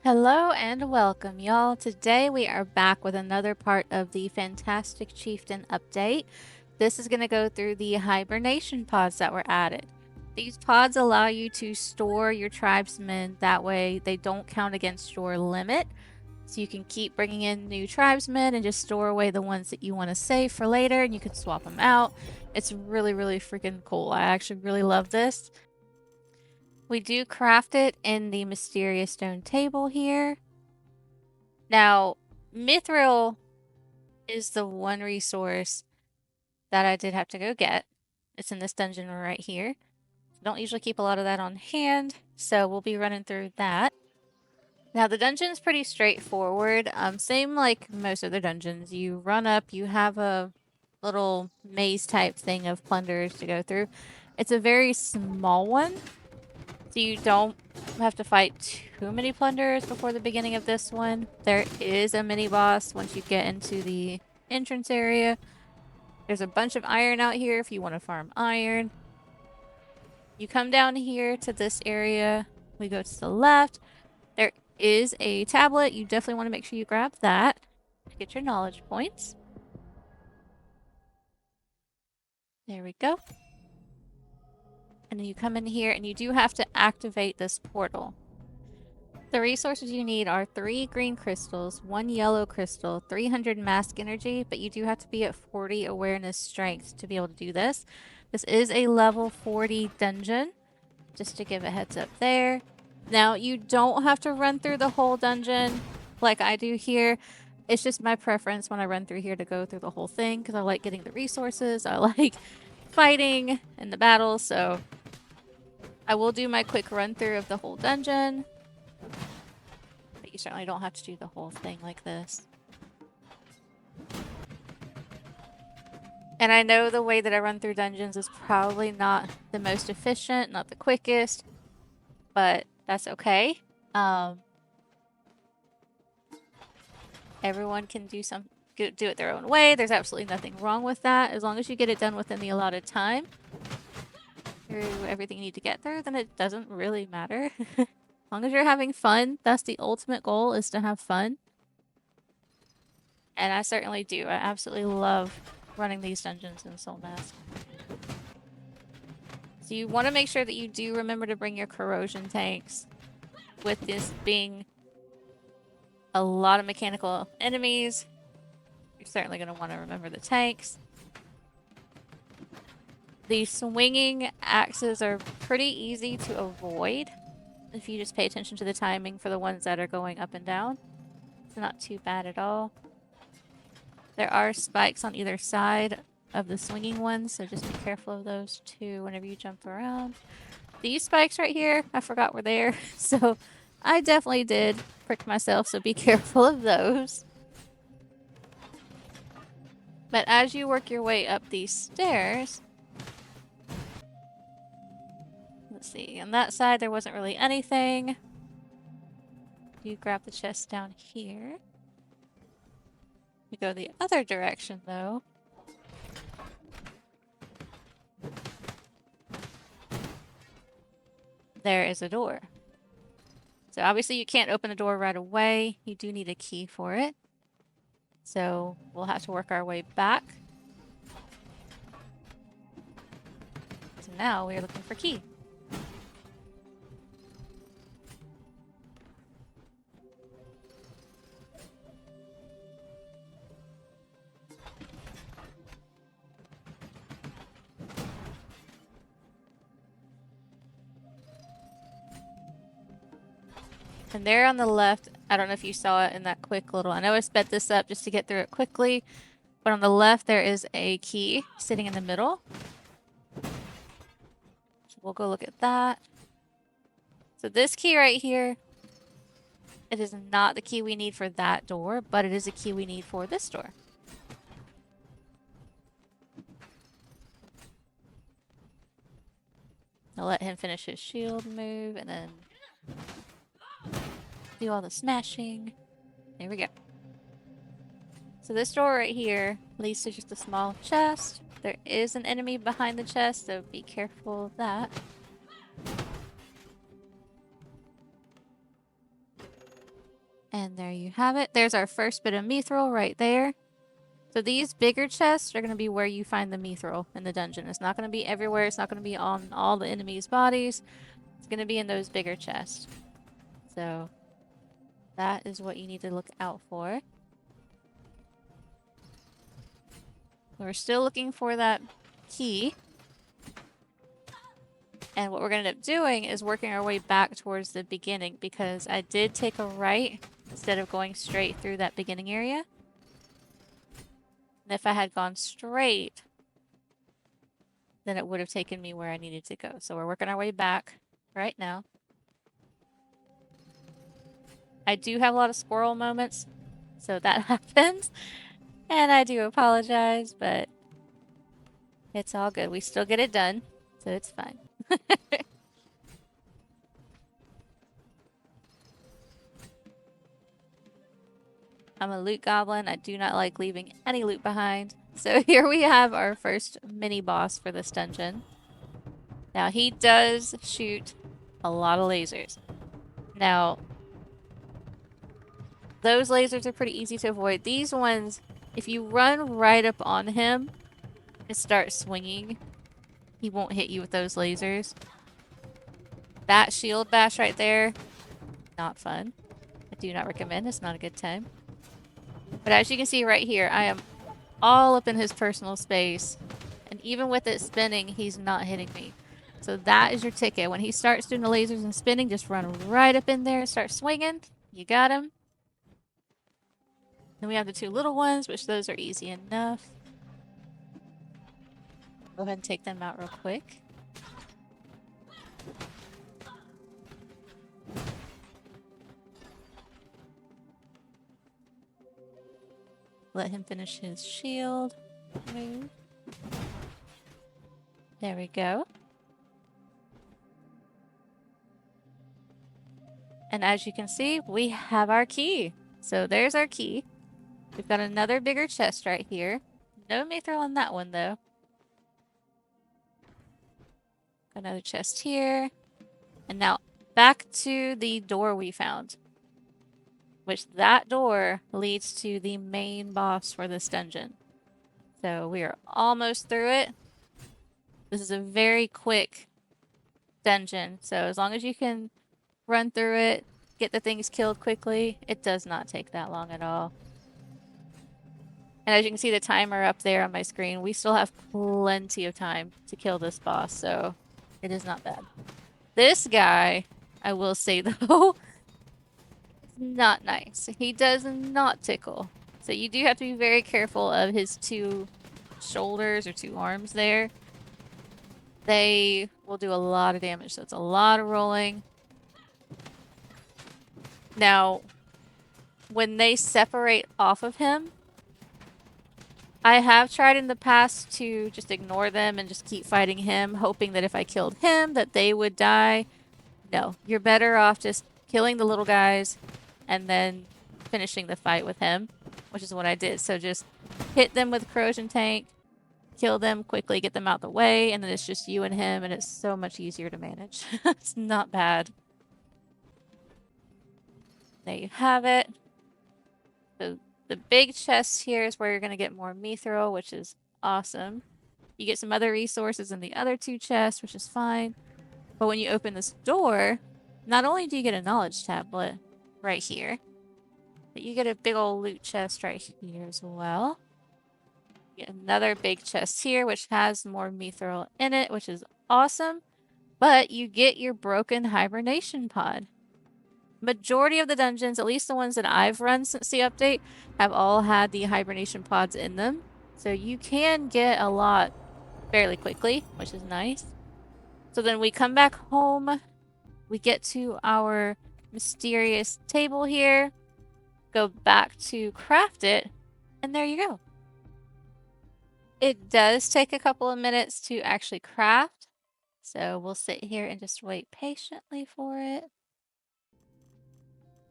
Hello and welcome, y'all. Today we are back with another part of the Fantastic Chieftain update. This is going to go through the hibernation pods that were added. These pods allow you to store your tribesmen, that way they don't count against your limit. So you can keep bringing in new tribesmen and just store away the ones that you want to save for later, and you can swap them out. It's really, really freaking cool. I actually really love this. We do craft it in the mysterious stone table here. Now, Mithril is the one resource that I did have to go get. It's in this dungeon right here. Don't usually keep a lot of that on hand, so we'll be running through that. Now, the dungeon's pretty straightforward. Same like most other dungeons. You run up, you have a little maze type thing of plunders to go through. It's a very small one, so you don't have to fight too many plunderers before the beginning of this one. There is a mini boss once you get into the entrance area. There's a bunch of iron out here if you want to farm iron. You come down here to this area. We go to the left. There is a tablet. You definitely want to make sure you grab that to get your knowledge points. There we go. And then you come in here and you do have to activate this portal. The resources you need are 3 green crystals, 1 yellow crystal, 300 mask energy, but you do have to be at 40 awareness strength to be able to do this. This is a level 40 dungeon, just to give a heads up there. Now, you don't have to run through the whole dungeon like I do here. It's just my preference when I run through here to go through the whole thing because I like getting the resources. I like fighting in the battle, so I will do my quick run through of the whole dungeon. But you certainly don't have to do the whole thing like this. And I know the way that I run through dungeons is probably not the most efficient, not the quickest, but that's okay. Everyone can do it their own way. There's absolutely nothing wrong with that. As long as you get it done within the allotted time through everything you need to get through, then it doesn't really matter. As long as you're having fun, that's the ultimate goal, is to have fun. And I certainly do. I absolutely love running these dungeons in Soulmask. So you want to make sure that you do remember to bring your corrosion tanks, with this being a lot of mechanical enemies. You're certainly going to want to remember the tanks. The swinging axes are pretty easy to avoid if you just pay attention to the timing for the ones that are going up and down. It's not too bad at all. There are spikes on either side of the swinging ones, so just be careful of those too whenever you jump around. These spikes right here, I forgot were there, so I definitely did prick myself, so be careful of those. But as you work your way up these stairs, let's see, on that side there wasn't really anything. You grab the chest down here. You go the other direction though. There is a door. So obviously you can't open the door right away. You do need a key for it. So we'll have to work our way back. So now we are looking for key. And there on the left, I don't know if you saw it in that quick little, I know I sped this up just to get through it quickly, but on the left there is a key sitting in the middle. So we'll go look at that. So this key right here, it is not the key we need for that door, but it is a key we need for this door. I'll let him finish his shield move and then do all the smashing. There we go. So this door right here leads to just a small chest. There is an enemy behind the chest, so be careful of that. And there you have it. There's our first bit of mithril right there. So these bigger chests are going to be where you find the mithril in the dungeon. It's not going to be everywhere. It's not going to be on all the enemies' bodies. It's going to be in those bigger chests. So that is what you need to look out for. We're still looking for that key. And what we're going to end up doing is working our way back towards the beginning, because I did take a right instead of going straight through that beginning area. And if I had gone straight, then it would have taken me where I needed to go. So we're working our way back right now. I do have a lot of squirrel moments, so that happens. And I do apologize, but it's all good. We still get it done, so it's fine. I'm a loot goblin. I do not like leaving any loot behind. So here we have our first mini boss for this dungeon. Now he does shoot a lot of lasers. Now, those lasers are pretty easy to avoid. These ones, if you run right up on him and start swinging, he won't hit you with those lasers. That shield bash right there, not fun. I do not recommend. It's not a good time. But as you can see right here, I am all up in his personal space. And even with it spinning, he's not hitting me. So that is your ticket. When he starts doing the lasers and spinning, just run right up in there and start swinging. You got him. Then we have the two little ones, which those are easy enough. Go ahead and take them out real quick. Let him finish his shield move. There we go. And as you can see, we have our key. So there's our key. We've got another bigger chest right here. No mithril on that one, though. Got another chest here. And now back to the door we found. Which that door leads to the main boss for this dungeon. So we are almost through it. This is a very quick dungeon. So as long as you can run through it, get the things killed quickly, it does not take that long at all. And as you can see the timer up there on my screen, we still have plenty of time to kill this boss, so it is not bad. This guy, I will say though, not nice. He does not tickle. So you do have to be very careful of his two shoulders or two arms there. They will do a lot of damage, so it's a lot of rolling. Now, when they separate off of him, I have tried in the past to just ignore them and just keep fighting him, hoping that if I killed him, that they would die. No, you're better off just killing the little guys and then finishing the fight with him, which is what I did. So just hit them with corrosion tank, kill them quickly, get them out the way, and then it's just you and him, and it's so much easier to manage. It's not bad. There you have it. So the big chest here is where you're going to get more mithril, which is awesome. You get some other resources in the other two chests, which is fine. But when you open this door, not only do you get a knowledge tablet right here, but you get a big old loot chest right here as well. You get another big chest here, which has more mithril in it, which is awesome. But you get your broken hibernation pod. Majority of the dungeons, at least the ones that I've run since the update, have all had the hibernation pods in them. So you can get a lot fairly quickly, which is nice. So then we come back home, we get to our mysterious table here, go back to craft it, and there you go. It does take a couple of minutes to actually craft, so we'll sit here and just wait patiently for it.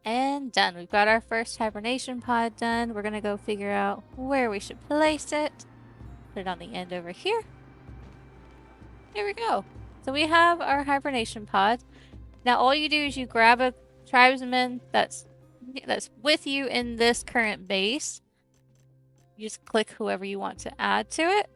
And done. We've got our first hibernation pod done. We're going to go figure out where we should place it. Put it on the end over here. There we go. So we have our hibernation pod. Now all you do is you grab a tribesman that's that's with you in this current base. You just click whoever you want to add to it.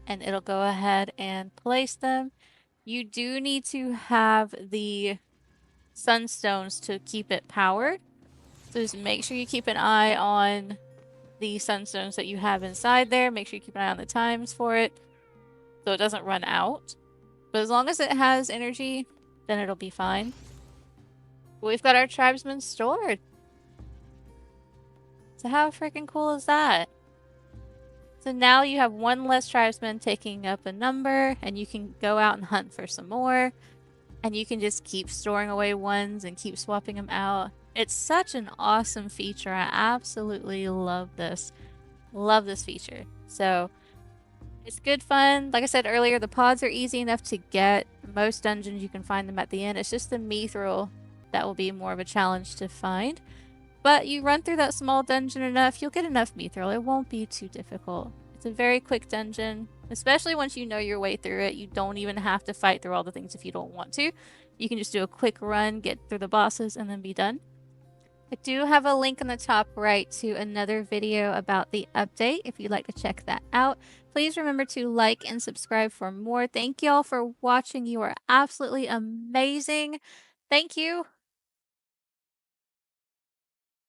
And it'll go ahead and place them. You do need to have the sunstones to keep it powered. So just make sure you keep an eye on the sunstones that you have inside there. Make sure you keep an eye on the times for it so it doesn't run out. But as long as it has energy, then it'll be fine. We've got our tribesmen stored. So how freaking cool is that? So now you have one less tribesman taking up a number, and you can go out and hunt for some more. And you can just keep storing away ones and keep swapping them out. It's such an awesome feature. I absolutely love this. Love this feature. So it's good fun. Like I said earlier, the pods are easy enough to get. Most dungeons you can find them at the end. It's just the mithril that will be more of a challenge to find. But you run through that small dungeon enough, you'll get enough mithril. It won't be too difficult. It's a very quick dungeon, especially once you know your way through it. You don't even have to fight through all the things if you don't want to. You can just do a quick run, get through the bosses, and then be done. I do have a link on the top right to another video about the update if you'd like to check that out. Please remember to like and subscribe for more. Thank y'all for watching. You are absolutely amazing. Thank you.